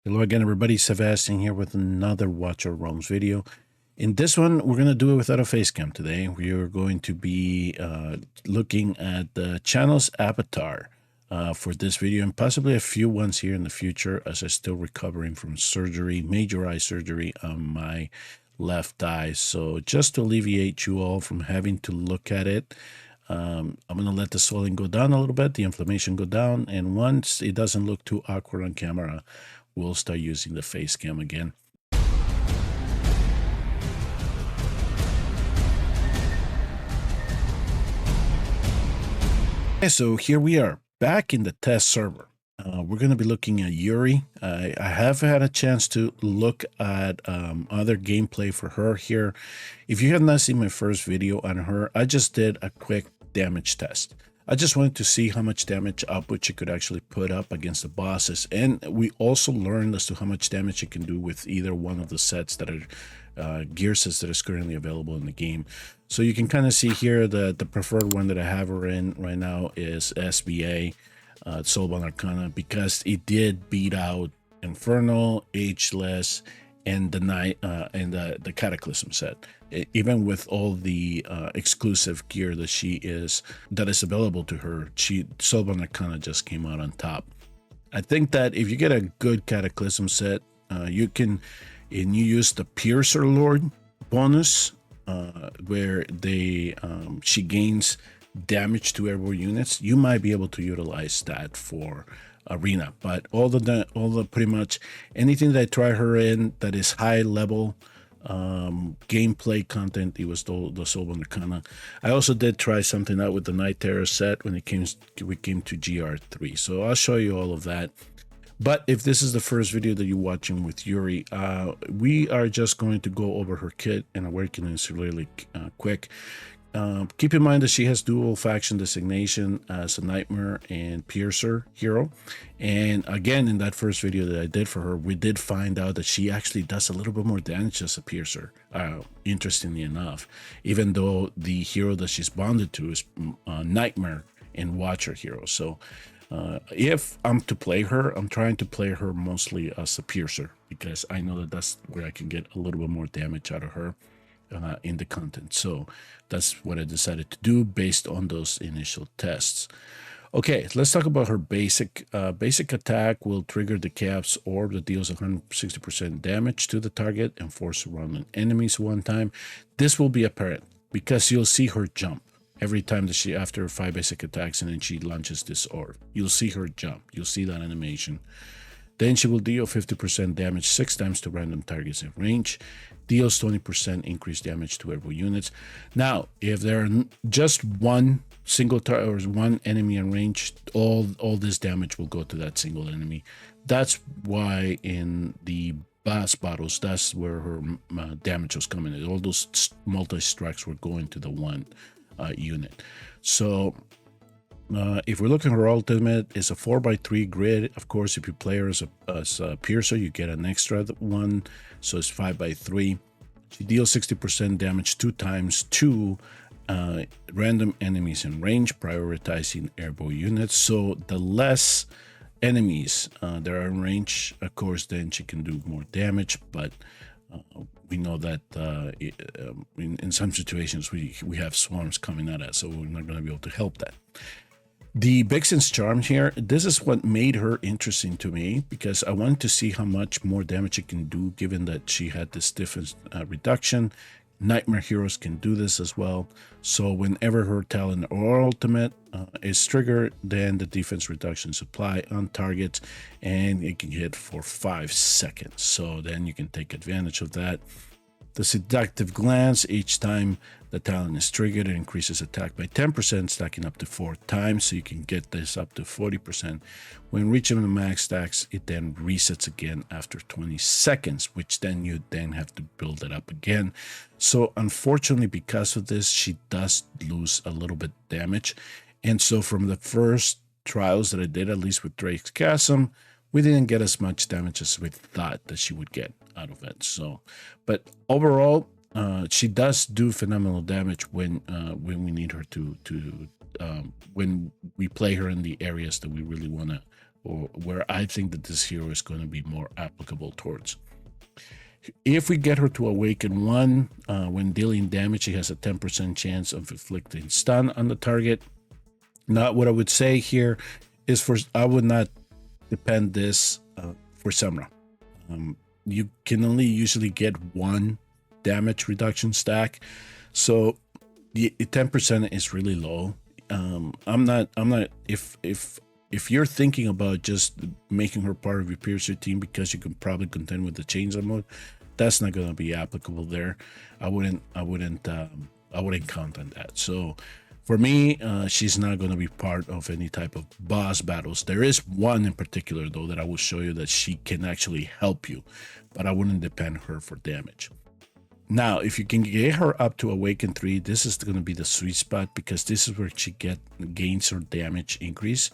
Hello again, everybody. Sebastian here with another Watcher of Realms video. In this one, we're going to do it without a face cam today. We are going to be looking at the channel's avatar for this video and possibly a few ones here in the future as I'm still recovering from surgery, major eye surgery on my left eye. So just to alleviate you all from having to look at it, I'm going to let the swelling go down a little bit, the inflammation go down, and once it doesn't look too awkward on camera, we'll start using the face cam again. Okay, so here we are back in the test server. We're going to be looking at Yuri. I have had a chance to look at other gameplay for her here. If you have not seen my first video on her, I just did a quick damage test. I just wanted to see how much damage output you could actually put up against the bosses. And we also learned as to how much damage you can do with either one of the sets that are gear sets that is currently available in the game. So you can kind of see here that the preferred one that I have her in right now is SBA, Soulbound Arcana, because it did beat out Infernal, Ageless, and the night and the Cataclysm set. Even with all the exclusive gear that is available to her, Soulbound Arcana just came out on top. I think that if you get a good Cataclysm set, you use the Piercer Lord bonus, where she gains damage to airborne units. You might be able to utilize that for arena, but all the pretty much anything that I try her in that is high level gameplay content, it was the Soulbound Arcana. I also did try something out with the Night Terror set when we came to GR3, so I'll show you all of that. But if this is the first video that you're watching with Yuri, we are just going to go over her kit and awakenings really quick. Keep in mind that she has dual faction designation as a Nightmare and Piercer hero. And again, in that first video that I did for her, we did find out that she actually does a little bit more damage as a Piercer, interestingly enough, even though the hero that she's bonded to is Nightmare and Watcher hero. So if I'm to play her, I'm trying to play her mostly as a Piercer, because I know that that's where I can get a little bit more damage out of her in the content. So that's what I decided to do based on those initial tests. Okay, let's talk about her basic. Basic attack will trigger the Chaos Orb that deals 160% damage to the target and four surrounding enemies one time. This will be apparent because you'll see her jump every time that after 5 basic attacks, and then she launches this orb. You'll see her jump. You'll see that animation. Then she will deal 50% damage 6 times to random targets in range, deals 20% increased damage to airborne units. Now, if there are just one single target or one enemy in range, all this damage will go to that single enemy. That's why in the boss battles, that's where her damage was coming in. All those multi-strikes were going to the one unit. So if we're looking at her ultimate, it's a 4x3 grid. Of course, if you play her as a Piercer, you get an extra one, so it's 5x3. She deals 60% damage 2 times to random enemies in range, prioritizing airborne units. So the less enemies that are in range, of course, then she can do more damage, but we know that in some situations we have swarms coming at us, so we're not going to be able to help that. The Vixen's Charm here, this is what made her interesting to me, because I wanted to see how much more damage it can do, given that she had this stiffness reduction. Nightmare heroes can do this as well. So whenever her talent or ultimate is triggered, then the defense reductions apply on targets, and it can hit for 5 seconds. So then you can take advantage of that. The Seductive Glance, each time the talent is triggered, it increases attack by 10%, stacking up to 4 times, so you can get this up to 40%. When reaching the max stacks, it then resets again after 20 seconds, which then you have to build it up again. So unfortunately, because of this, she does lose a little bit damage. And so from the first trials that I did, at least with Drake's Chasm, we didn't get as much damage as we thought that she would get out of it. So, but overall, she does do phenomenal damage when we need her to when we play her in the areas that we really want to or where I think that this hero is going to be more applicable towards. If we get her to awaken 1, when dealing damage, she has a 10% chance of inflicting stun on the target. Now, what I would say here is I would not depend this for Semra. You can only usually get 1 damage reduction stack, so the 10% is really low. I'm not if you're thinking about just making her part of your piercer team because you can probably contend with the chainsaw mode, that's not going to be applicable there. I wouldn't count on that. So for me, she's not going to be part of any type of boss battles. There is one in particular though that I will show you that she can actually help you, but I wouldn't depend her for damage. Now, if you can get her up to Awaken 3, this is going to be the sweet spot because this is where she gains her damage increase.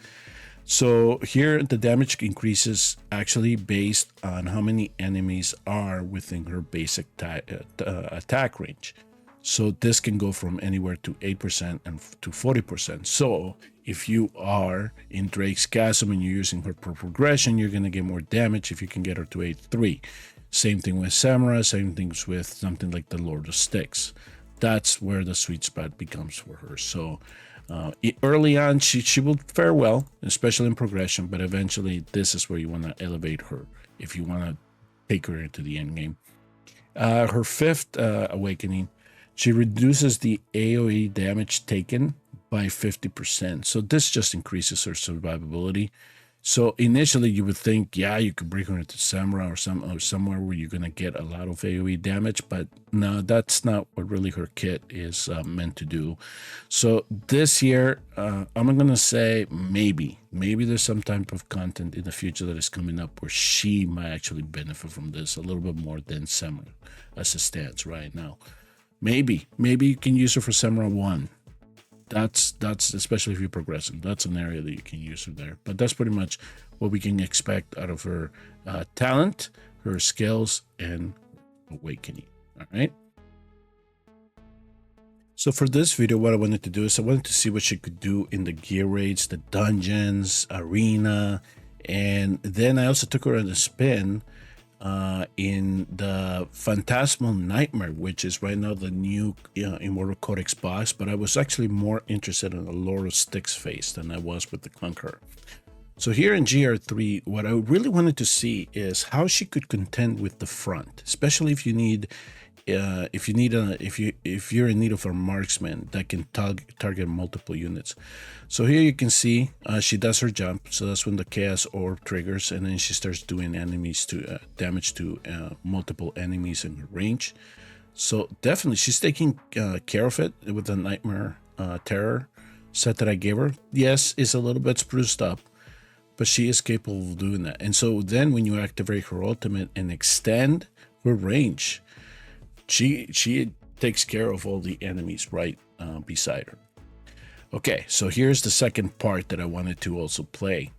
So here the damage increases actually based on how many enemies are within her basic attack range. So this can go from anywhere to 8% and to 40%. So if you are in Drake's Chasm and you're using her for progression, you're going to get more damage if you can get her to 8-3. Same thing with Samura, same things with something like the Lord of Styx. That's where the sweet spot becomes for her. So early on, she will fare well, especially in progression, but eventually this is where you want to elevate her if you want to take her into the end game. Her 5th awakening, she reduces the AoE damage taken by 50%. So this just increases her survivability. So initially you would think, yeah, you could bring her into Samura or somewhere where you're going to get a lot of AoE damage, but no, that's not what really her kit is meant to do. So this year, I'm going to say maybe there's some type of content in the future that is coming up where she might actually benefit from this a little bit more than Samura as it stands right now. Maybe you can use her for Samura 1. That's especially if you're progressing, that's an area that you can use her there. But that's pretty much what we can expect out of her talent, her skills, and awakening. All right. So for this video, what I wanted to do is I wanted to see what she could do in the gear raids, the dungeons, arena, and then I also took her on a spin in the Phantasmal Nightmare, which is right now the new Immortal Codex boss, but I was actually more interested in the Lord of Styx phase than I was with the Conqueror. So here in GR3, what I really wanted to see is how she could contend with the front, especially if you need if you're in need of a marksman that can target multiple units. So here you can see she does her jump, so that's when the chaos orb triggers, and then she starts doing enemies to damage to multiple enemies in her range. So definitely she's taking care of it with the Nightmare Terror set that I gave her. Yes, it's a little bit spruced up, but she is capable of doing that. And so then when you activate her ultimate and extend her range, she takes care of all the enemies right beside her. Okay, so here's the second part that I wanted to also play,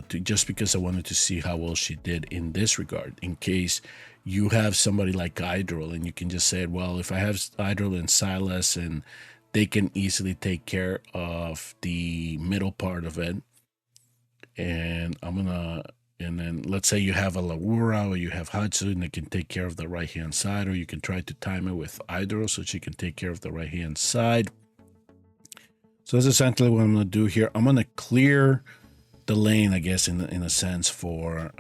just because I wanted to see how well she did in this regard, in case you have somebody like Idril and you can just say, well, if I have Idril and Silas and they can easily take care of the middle part of it, and and then let's say you have a Laura or you have Hatsu and they can take care of the right hand side, or you can try to time it with Idril so she can take care of the right hand side. So that's essentially what I'm going to do here. I'm going to clear the lane, I guess, in a sense, for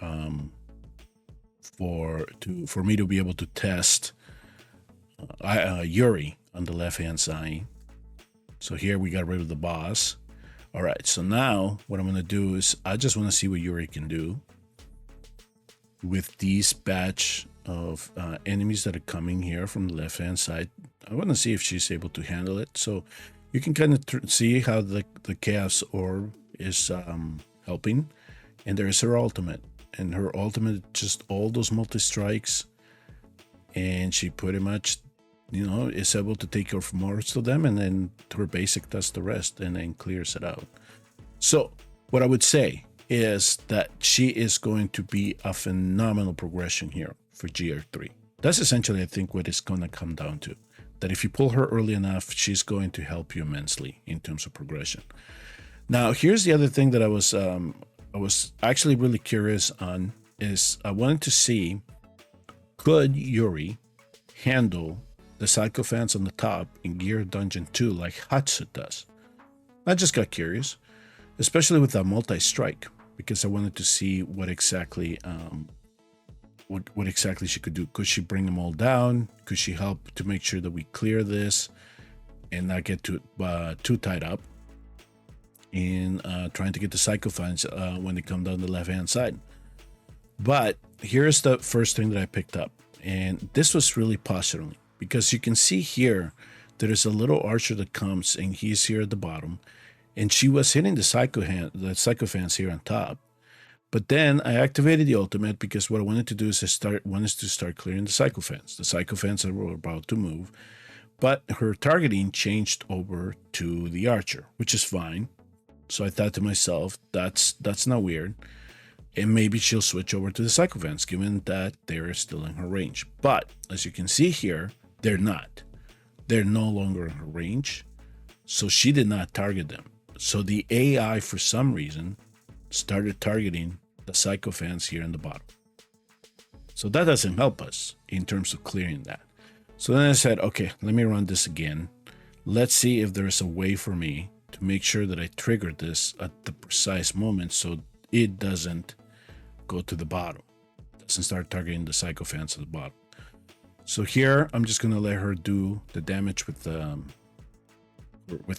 me to be able to test Yuri on the left hand side. So here we got rid of the boss. All right, so now what I'm going to do is I just want to see what Yuri can do with these batch of enemies that are coming here from the left hand side. I want to see if she's able to handle it. So you can kind of see how the chaos orb is helping, and there is her ultimate, and her ultimate just all those multi-strikes, and she pretty much, you know, is able to take care of most of them, and then her basic does the rest and then clears it out. So what I would say is that she is going to be a phenomenal progression here for GR3. That's essentially, I think, what it's going to come down to. That if you pull her early enough, she's going to help you immensely in terms of progression. Now, here's the other thing that I was was actually really curious on is I wanted to see, could Yuri handle the Psychophants on the top in Gear Dungeon 2 like Hatsu does? I just got curious, especially with that multi-strike, because I wanted to see what exactly what exactly she could do. Could she bring them all down? Could she help to make sure that we clear this and not get too tied up in trying to get the Psychophants when they come down the left-hand side? But here's the first thing that I picked up, and this was really puzzling because you can see here there's a little archer that comes and he's here at the bottom, and she was hitting the Psychophants here on top. But then I activated the ultimate because what I wanted to do is start clearing the Psychophants. The Psychophants that were about to move, but her targeting changed over to the archer, which is fine. So I thought to myself, that's not weird. And maybe she'll switch over to the Psychophants, given that they're still in her range. But as you can see here, they're not. They're no longer in her range. So she did not target them. So the AI, for some reason, started targeting the Psychophants here in the bottom. So that doesn't help us in terms of clearing that. So then I said, okay, let me run this again. Let's see if there's a way for me to make sure that I trigger this at the precise moment so it doesn't go to the bottom. It doesn't start targeting the Psychophants at the bottom. So here, I'm just going to let her do the damage with her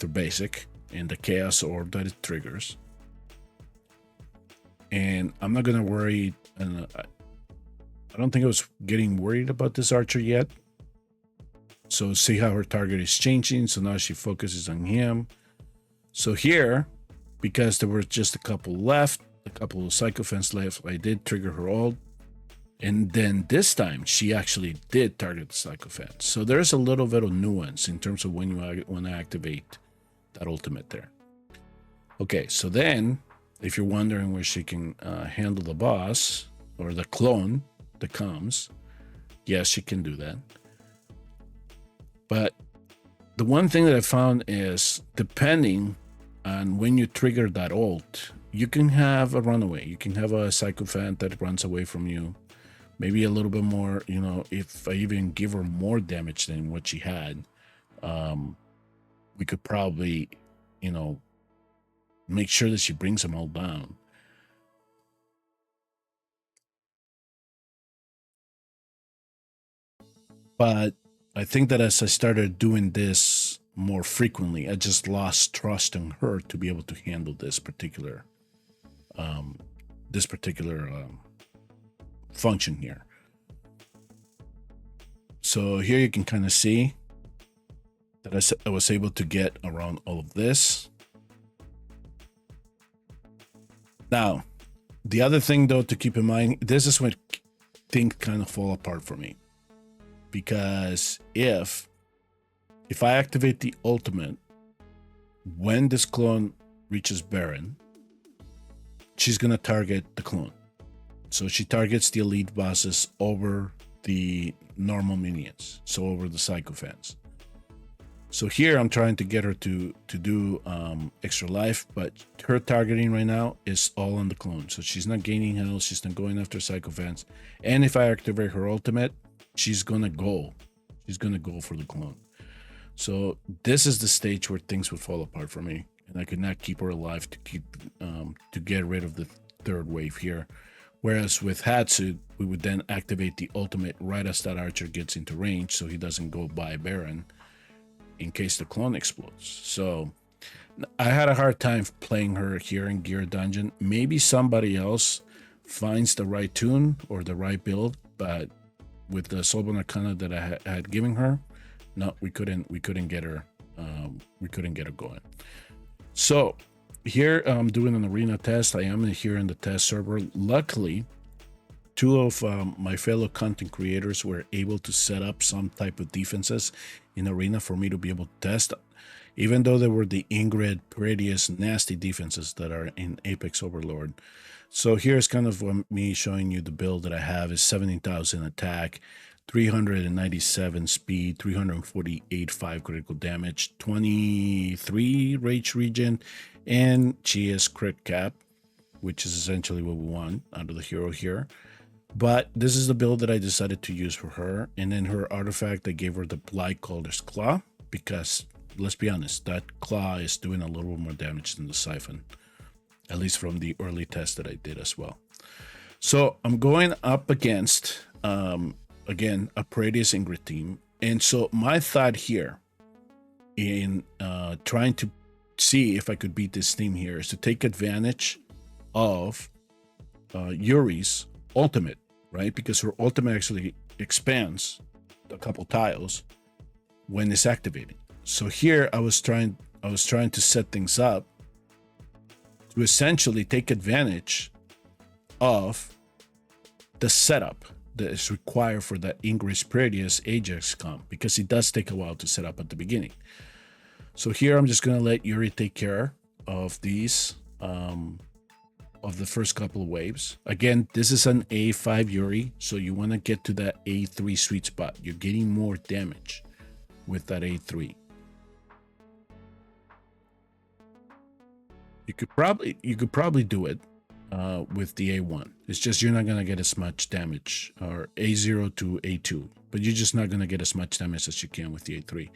basic and the chaos orb that it triggers. And I'm not going to worry. And I don't think I was getting worried about this archer yet. So see how her target is changing. So now she focuses on him. So here, because there were just a couple left, a couple of Psychophants left, I did trigger her ult. And then this time, she actually did target the Psychophants. So there's a little bit of nuance in terms of when you want to activate that ultimate there. Okay, so then, if you're wondering where she can handle the boss, or the clone that comes, yes, she can do that. But the one thing that I found is, depending on when you trigger that ult, you can have a runaway. You can have a Psychophant that runs away from you. Maybe a little bit more, you know, if I even give her more damage than what she had, we could probably, you know, make sure that she brings them all down. But I think that as I started doing this more frequently, I just lost trust in her to be able to handle this particular function here. So here you can kind of see that I was able to get around all of this. Now, the other thing though to keep in mind, this is when things kind of fall apart for me. Because if I activate the ultimate when this clone reaches Baron, she's gonna target the clone. So she targets the elite bosses over the normal minions, so over the Psychophants. So here I'm trying to get her to do extra life, but her targeting right now is all on the clone. So she's not gaining health, she's not going after Psychophants. And if I activate her ultimate, she's gonna go for the clone. So this is the stage where things would fall apart for me, and I could not keep her alive to get rid of the third wave here. Whereas with Hatsu, we would then activate the ultimate right as that archer gets into range, so he doesn't go by Baron in case the clone explodes. So I had a hard time playing her here in Gear Dungeon. Maybe somebody else finds the right tune or the right build, but with the Soulbone Arcana that I had given her, no, we couldn't get her going. So here I'm doing an arena test. I am here in the test server. Luckily, two of my fellow content creators were able to set up some type of defenses in arena for me to be able to test, even though they were the Ingrid, prettiest, nasty defenses that are in Apex Overlord. So here's kind of me showing you the build that I have is 17,000 attack, 397 speed, 348 5 critical damage, 23 rage regen, and she is crit cap. which is essentially what we want out of the hero here. But this is the build that I decided to use for her. And then her artifact, I gave her the Blight Calder's Claw, because let's be honest, that claw is doing a little more damage than the Siphon, at least from the early test that I did as well. So I'm going up against, again, a Pradius Ingrid team. And so my thought here in trying to see if I could beat this team here is to take advantage of Yuri's ultimate, right? Because her ultimate actually expands a couple tiles when it's activated. So here I was trying to set things up to essentially take advantage of the setup that is required for that Ingrid's Pradius Ajax comp, because it does take a while to set up at the beginning. So here I'm just going to let Yuri take care of these, of the first couple of waves. Again, this is an A5 Yuri, so you want to get to that A3 sweet spot. You're getting more damage with that A3. You could probably do it with the A1. It's just you're not going to get as much damage, or A0 to A2, but you're just not going to get as much damage as you can with the A3.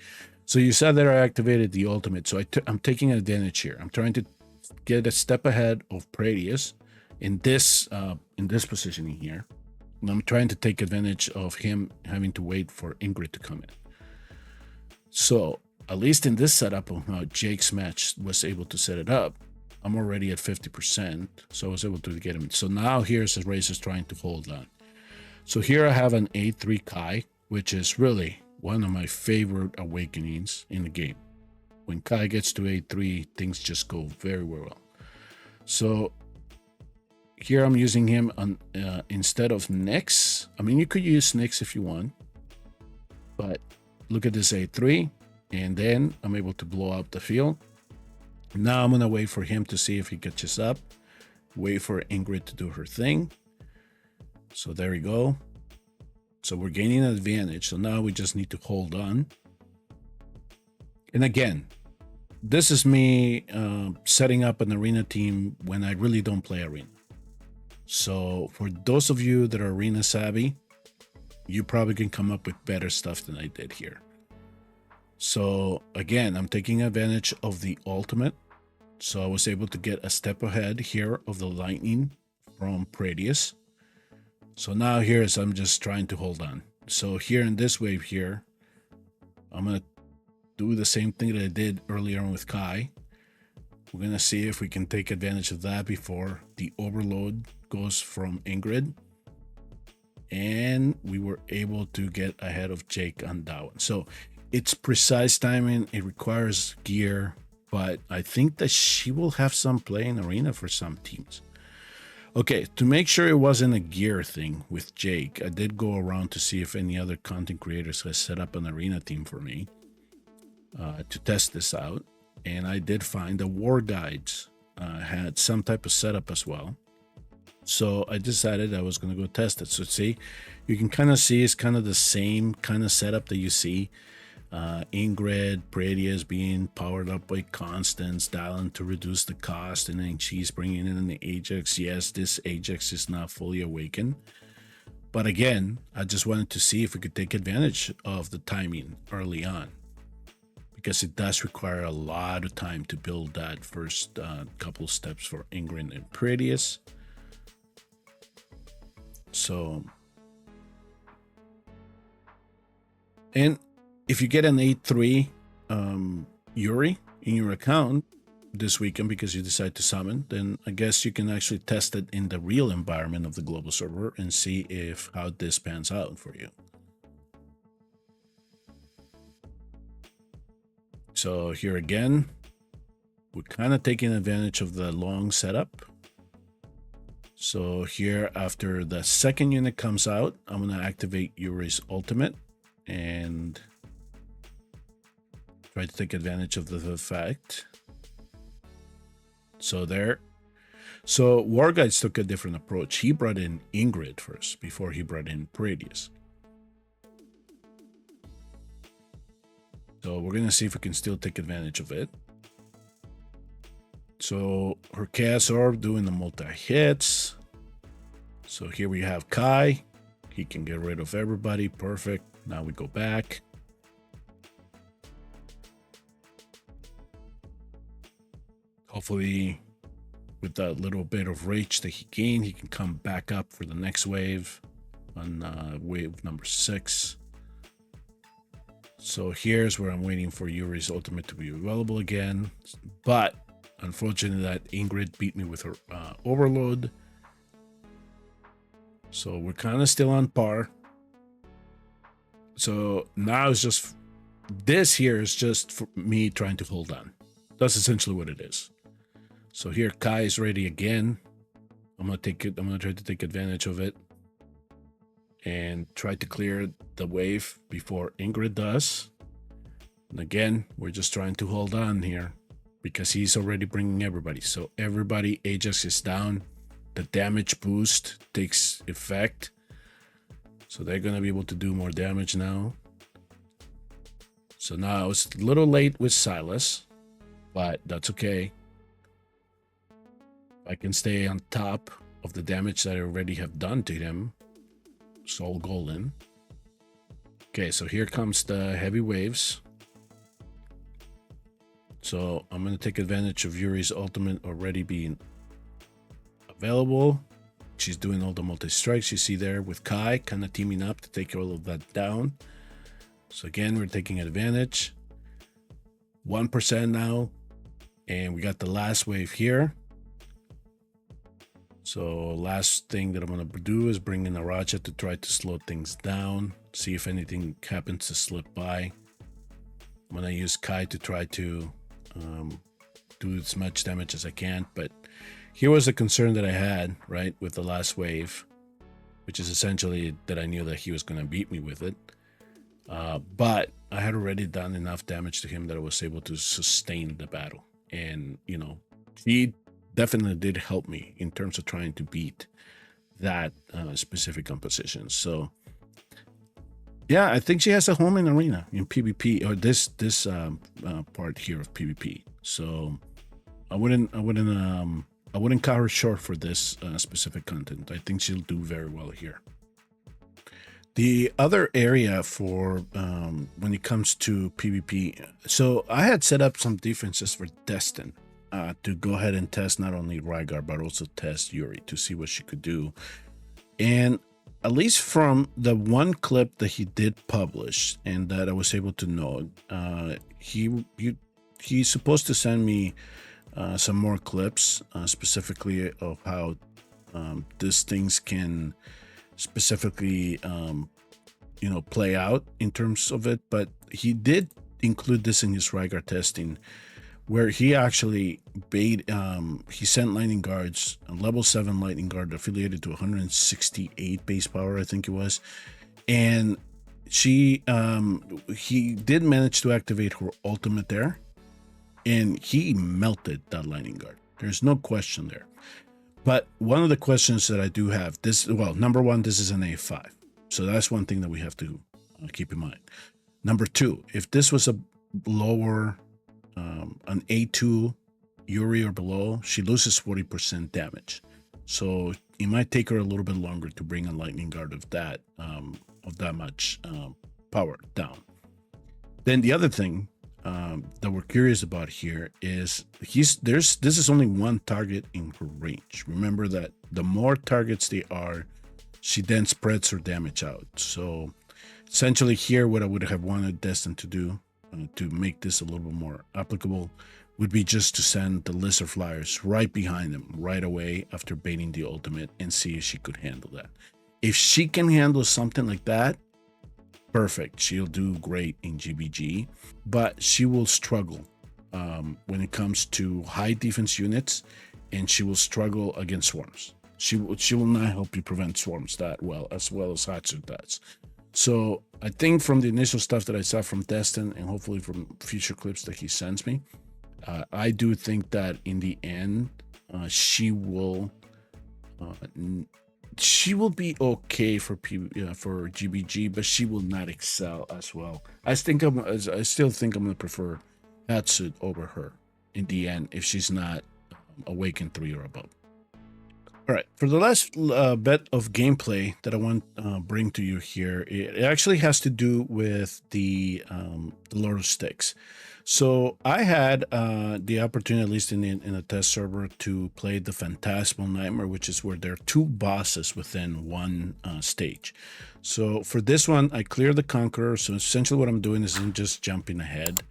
So you saw that I activated the ultimate, so I'm taking advantage here. I'm trying to get a step ahead of Pradius in this positioning here. And I'm trying to take advantage of him having to wait for Ingrid to come in. So at least in this setup of how Jake's match was able to set it up, I'm already at 50%, so I was able to get him. So now here's Razor's trying to hold on. So here I have an A3 Kai, which is really one of my favorite awakenings in the game. When Kai gets to A3, things just go very well. So here I'm using him on instead of Nyx. I mean, you could use Nyx if you want, but look at this A3, and then I'm able to blow up the field. Now I'm gonna wait for him to see if he catches up. Wait for Ingrid to do her thing. So there we go. So we're gaining an advantage. So now we just need to hold on. And again, this is me setting up an arena team when I really don't play arena. So for those of you that are arena savvy, you probably can come up with better stuff than I did here. So again, I'm taking advantage of the ultimate. So I was able to get a step ahead here of the lightning from Pradius. So now here's, I'm just trying to hold on. So here in this wave here, I'm going to do the same thing that I did earlier on with Kai. We're going to see if we can take advantage of that before the overload goes from Ingrid. And we were able to get ahead of Jake on that one. So it's precise timing. It requires gear, but I think that she will have some play in arena for some teams. Okay, to make sure it wasn't a gear thing with Jake, I did go around to see if any other content creators has set up an arena team for me to test this out. And I did find the War Guides had some type of setup as well. So I decided I was going to go test it. So see, you can kind of see it's kind of the same kind of setup that you see. Ingrid, Pradius being powered up by Constance, Dallin to reduce the cost, and then she's bringing in the Ajax. Yes, this Ajax is not fully awakened. But again, I just wanted to see if we could take advantage of the timing early on, because it does require a lot of time to build that first couple steps for Ingrid and Pradius. So, and if you get an A3 Yuri in your account this weekend because you decide to summon, then I guess you can actually test it in the real environment of the global server and see if how this pans out for you. So here again, we're kind of taking advantage of the long setup. So here, after the second unit comes out, I'm going to activate Yuri's ultimate and try to take advantage of the effect. So there. So War Guides took a different approach. He brought in Ingrid first before he brought in Pradius. So we're going to see if we can still take advantage of it. So her Chaos Orb doing the multi-hits. So here we have Kai. He can get rid of everybody. Perfect. Now we go back. Hopefully, with that little bit of rage that he gained, he can come back up for the next wave on wave number 6. So here's where I'm waiting for Yuri's ultimate to be available again. But unfortunately, that Ingrid beat me with her overload. So we're kind of still on par. So now it's just, this here is just for me trying to hold on. That's essentially what it is. So here Kai is ready again. I'm gonna try to take advantage of it and try to clear the wave before Ingrid does. And again, we're just trying to hold on here because he's already bringing everybody. So everybody, Ajax is down. The damage boost takes effect. So they're gonna be able to do more damage now. So now it's a little late with Silas, but that's okay. I can stay on top of the damage that I already have done to him. Soul Golden. Okay, so here comes the heavy waves. So I'm going to take advantage of Yuri's ultimate already being available. She's doing all the multi-strikes you see there with Kai, kind of teaming up to take all of that down. So again, we're taking advantage. 1% now. And we got the last wave here. So last thing that I'm going to do is bring in a Raja to try to slow things down. See if anything happens to slip by. I'm going to use Kai to try to do as much damage as I can. But here was the concern that I had, right, with the last wave, which is essentially that I knew that he was going to beat me with it. But I had already done enough damage to him that I was able to sustain the battle. And, you know, he definitely did help me in terms of trying to beat that specific composition. So yeah, I think she has a home in arena in PvP, or this part here of PvP. So I wouldn't cut her short for this specific content. I think she'll do very well here. The other area for when it comes to PvP, so I had set up some defenses for Destin. To go ahead and test not only Rygar, but also test Yuri to see what she could do. And at least from the one clip that he did publish and that I was able to know, he's supposed to send me some more clips, specifically of how these things can specifically, play out in terms of it. But he did include this in his Rygar testing, where he actually he sent lightning guards, a level 7 lightning guard affiliated to 168 base power, I think it was. And he did manage to activate her ultimate there, and he melted that lightning guard. There's no question there. But one of the questions that I do have, number one, this is an A5. So that's one thing that we have to keep in mind. Number two, if this was a lower, an A2 Yuri or below, she loses 40% damage. So it might take her a little bit longer to bring a lightning guard of that much power down. Then the other thing that we're curious about here is this is only one target in her range. Remember that the more targets they are, she then spreads her damage out. So essentially here, what I would have wanted Destin to do to make this a little bit more applicable would be just to send the lizard flyers right behind them right away after baiting the ultimate and see if she could handle that. If she can handle something like that, perfect. She'll do great in GvG, but she will struggle when it comes to high defense units, and she will struggle against swarms. She will not help you prevent swarms that well as Hatsu does. So I think from the initial stuff that I saw from Destin, and hopefully from future clips that he sends me, I do think that in the end, she will be okay for GvG, but she will not excel as well. I still think I'm gonna prefer Hatsu over her in the end if she's not awaken 3 or above. All right, for the last bit of gameplay that I want to bring to you here, it actually has to do with the Lord of Styx. So I had the opportunity, at least in a test server, to play the Phantasmal Nightmare, which is where there are 2 bosses within one stage. So for this one, I cleared the Conqueror. So essentially what I'm doing is I'm just jumping ahead.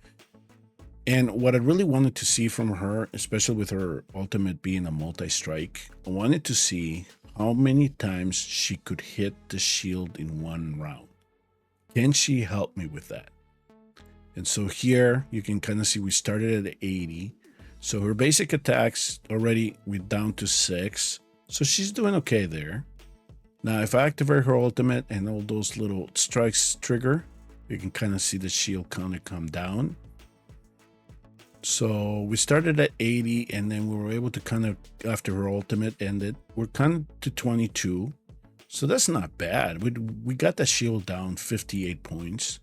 And what I really wanted to see from her, especially with her ultimate being a multi-strike, I wanted to see how many times she could hit the shield in one round. Can she help me with that? And so here you can kind of see we started at 80. So her basic attacks already we're down to 6. So she's doing okay there. Now if I activate her ultimate and all those little strikes trigger, you can kind of see the shield counter come down. So we started at 80 and then we were able to kind of, after her ultimate ended, we're kind of to 22. So that's not bad. We got the shield down 58 points,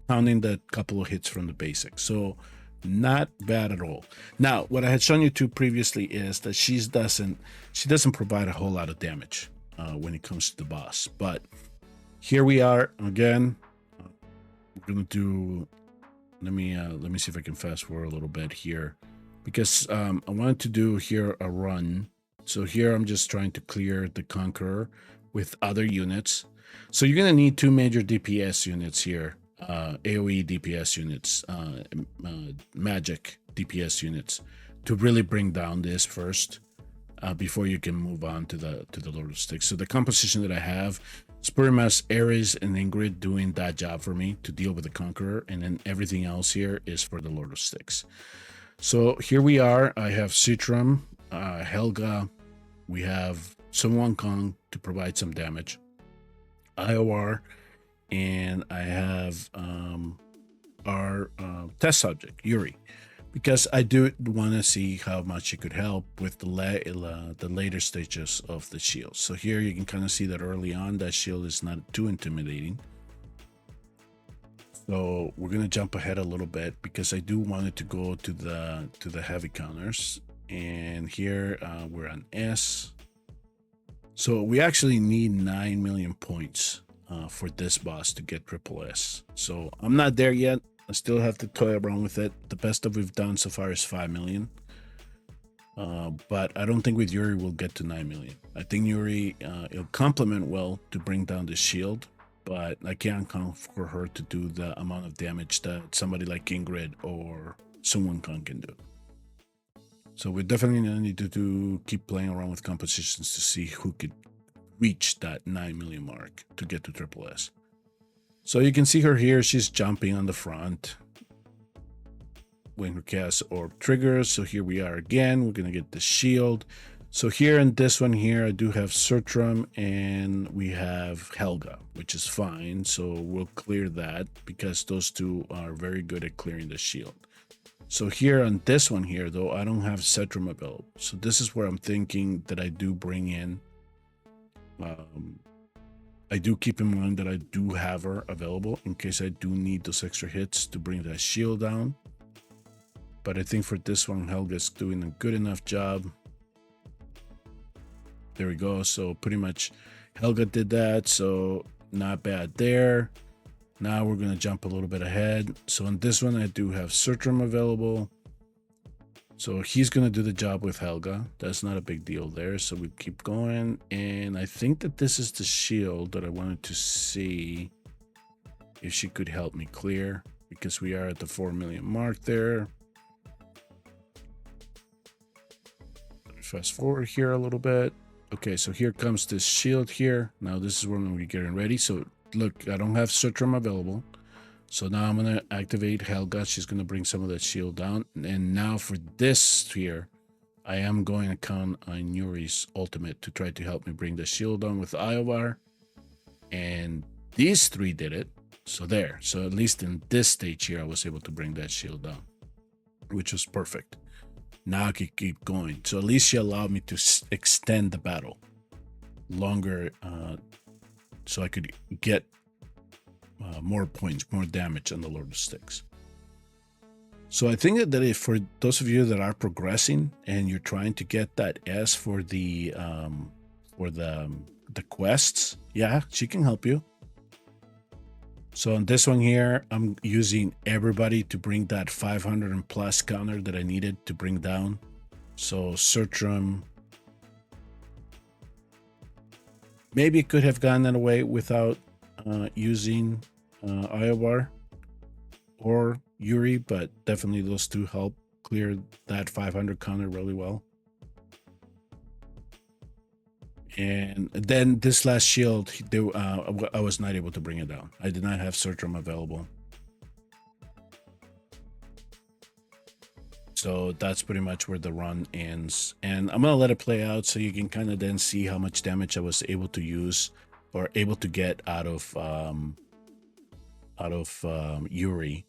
counting the couple of hits from the basic. So not bad at all. Now, what I had shown you to previously is that she doesn't provide a whole lot of damage when it comes to the boss. But here we are again. We're gonna do. Let me see if I can fast forward a little bit here, because I wanted to do here a run. So here I'm just trying to clear the Conqueror with other units. So you're gonna need 2 major DPS units here, AOE DPS units, magic DPS units, to really bring down this first before you can move on to the Lord of Styx. So the composition that I have, it's pretty much Ares and Ingrid doing that job for me to deal with the Conqueror, and then everything else here is for the Lord of Styx. So here we are. I have Citram, Helga, we have Sun Wukong to provide some damage, IOR, and I have our test subject, Yuri, because I do want to see how much she could help with the later stages of the shield. So here you can kind of see that early on that shield is not too intimidating. So we're gonna jump ahead a little bit because I do want it to go to the heavy counters. And here we're on S. So we actually need 9 million points for this boss to get triple S. So I'm not there yet. I still have to toy around with it. The best that we've done so far is 5 million. But I don't think with Yuri we'll get to 9 million. I think Yuri, it'll complement well to bring down the shield, but I can't count for her to do the amount of damage that somebody like Ingrid or Sun Wukong can do. So we definitely need to keep playing around with compositions to see who could reach that 9 million mark to get to triple S. So you can see her here, she's jumping on the front when her cast orb triggers. So here we are again, we're gonna get the shield. So here in this one here, I do have Surtram and we have Helga, which is fine. So we'll clear that because those 2 are very good at clearing the shield. So here on this one here, though, I don't have Surtram available. So this is where I'm thinking that I do bring in I do keep in mind that I do have her available in case I do need those extra hits to bring that shield down. But I think for this one, Helga's doing a good enough job. There we go. So pretty much Helga did that. So not bad there. Now we're going to jump a little bit ahead. So on this one, I do have Surtram available. So he's going to do the job with Helga. That's not a big deal there. So we keep going. And I think that this is the shield that I wanted to see if she could help me clear, because we are at the 4 million mark there. Fast forward here a little bit. Okay, so here comes this shield here. Now this is when we're getting ready. So look, I don't have Surtram available. So now I'm going to activate Helga. She's going to bring some of that shield down. And now for this here, I am going to count on Yuri's ultimate to try to help me bring the shield down with Iovar. And these 3 did it. So there. So at least in this stage here, I was able to bring that shield down, which was perfect. Now I can keep going. So at least she allowed me to extend the battle longer so I could get more points, more damage on the Lord of Styx. So I think that if for those of you that are progressing and you're trying to get that S for the quests, yeah, she can help you. So on this one here, I'm using everybody to bring that 500 and plus counter that I needed to bring down. So Sertram, maybe it could have gotten away without using Iobar or Yuri, but definitely those two help clear that 500 counter really well. And then this last shield, I was not able to bring it down. I did not have Sertram available. So that's pretty much where the run ends. And I'm going to let it play out so you can kind of then see how much damage I was able to use or able to get out of Yuri.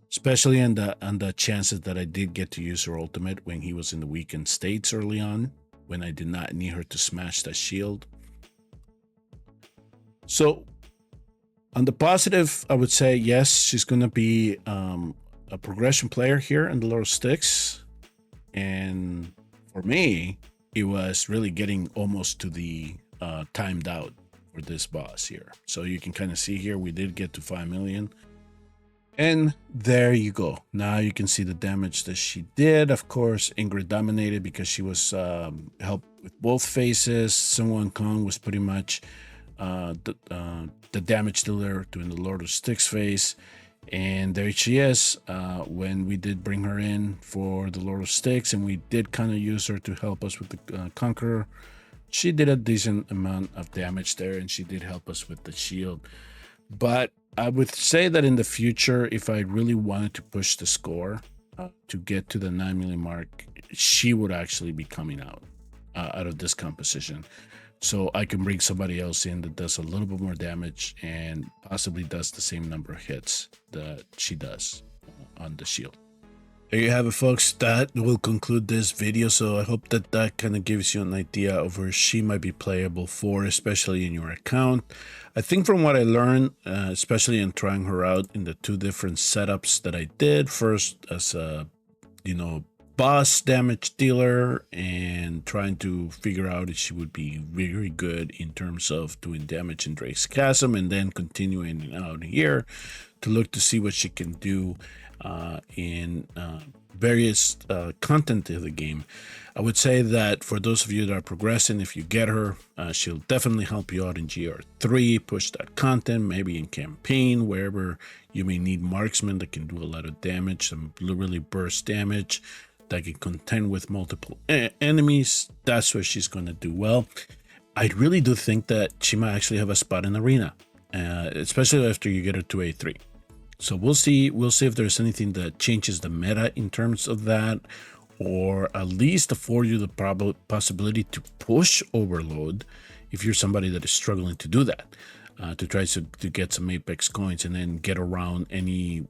Especially on the chances that I did get to use her ultimate when he was in the weakened states early on, when I did not need her to smash that shield. So on the positive, I would say yes, she's going to be a progression player here in the Lord of Styx. And for me, it was really getting almost to the timed out for this boss here. So you can kind of see here, we did get to 5 million. And there you go. Now you can see the damage that she did. Of course, Ingrid dominated because she was helped with both phases. Sun Wukong was pretty much the damage dealer during the Lord of Styx phase. And there she is when we did bring her in for the Lord of Styx, and we did kind of use her to help us with the Conqueror. She did a decent amount of damage there, and she did help us with the shield. But I would say that in the future, if I really wanted to push the score to get to the 9 million mark, she would actually be coming out of this composition. So I can bring somebody else in that does a little bit more damage and possibly does the same number of hits that she does on the shield. There you have it, folks. That will conclude this video. So I hope that that kind of gives you an idea of where she might be playable for, especially in your account. I think from what I learned, especially in trying her out in the two different setups that I did, first as a, boss damage dealer and trying to figure out if she would be very good in terms of doing damage in Drake's Chasm, and then continuing out here to look to see what she can do in various content of the game. I would say that for those of you that are progressing, if you get her, she'll definitely help you out in GR3, push that content, maybe in campaign, wherever you may need marksman that can do a lot of damage, some really burst damage that can contend with multiple enemies. That's where she's going to do well. I really do think that she might actually have a spot in arena, especially after you get her to A3. So we'll see if there's anything that changes the meta in terms of that, or at least afford you the possibility to push overload if you're somebody that is struggling to do that, to try to get some Apex coins and then get around any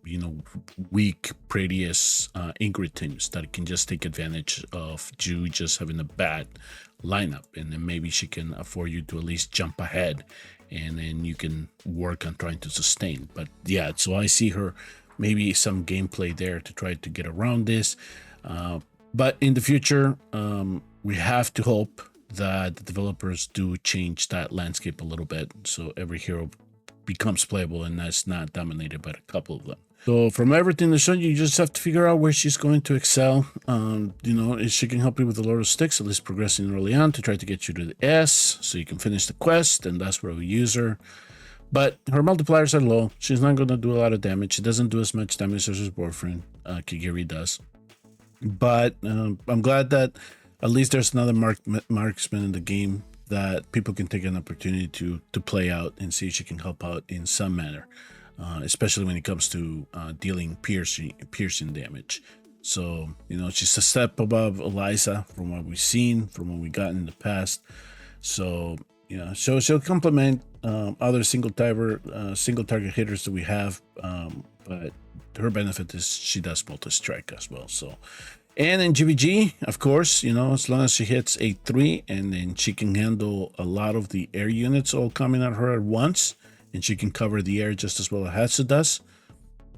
weak Pradius Ingrid teams that can just take advantage of you just having a bad lineup, and then maybe she can afford you to at least jump ahead, and then you can work on trying to sustain. But yeah, so I see her maybe some gameplay there to try to get around this. But in the future, we have to hope that the developers do change that landscape a little bit, so every hero becomes playable and that's not dominated by a couple of them. So from everything that's shown, you just have to figure out where she's going to excel. If she can help you with the Lord of Styx, at least progressing early on to try to get you to the S so you can finish the quest, and that's where we use her. But her multipliers are low. She's not going to do a lot of damage. She doesn't do as much damage as her boyfriend, Kigiri, does. But I'm glad that at least there's another marksman in the game that people can take an opportunity to play out and see if she can help out in some manner, especially when it comes to dealing piercing damage. So, she's a step above Eliza from what we've seen, from what we got in the past. So, so she'll complement other single target hitters that we have, but her benefit is she does multi-strike as well. So, and in GvG, of course, as long as she hits A3, and then she can handle a lot of the air units all coming at her at once, and she can cover the air just as well as Hatsu does.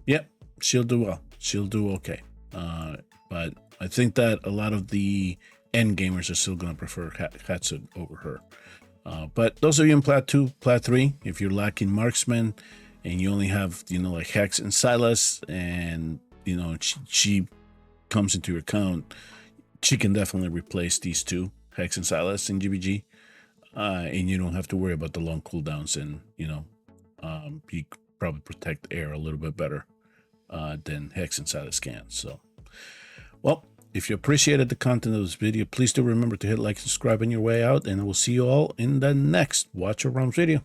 Yep, she'll do well. she'll do okay. But I think that a lot of the end gamers are still going to prefer Hatsu over her. But those of you in Plat 2, Plat 3, if you're lacking marksman and you only have, you know, like Hex and Silas, and, you know, she comes into your account, she can definitely replace these two, Hex and Silas in GvG. And you don't have to worry about the long cooldowns, and, you know, you probably protect air a little bit better than Hex and Silas can. So, well, if you appreciated the content of this video, please do remember to hit like and subscribe on your way out, and I will see you all in the next Watch Your Realms video.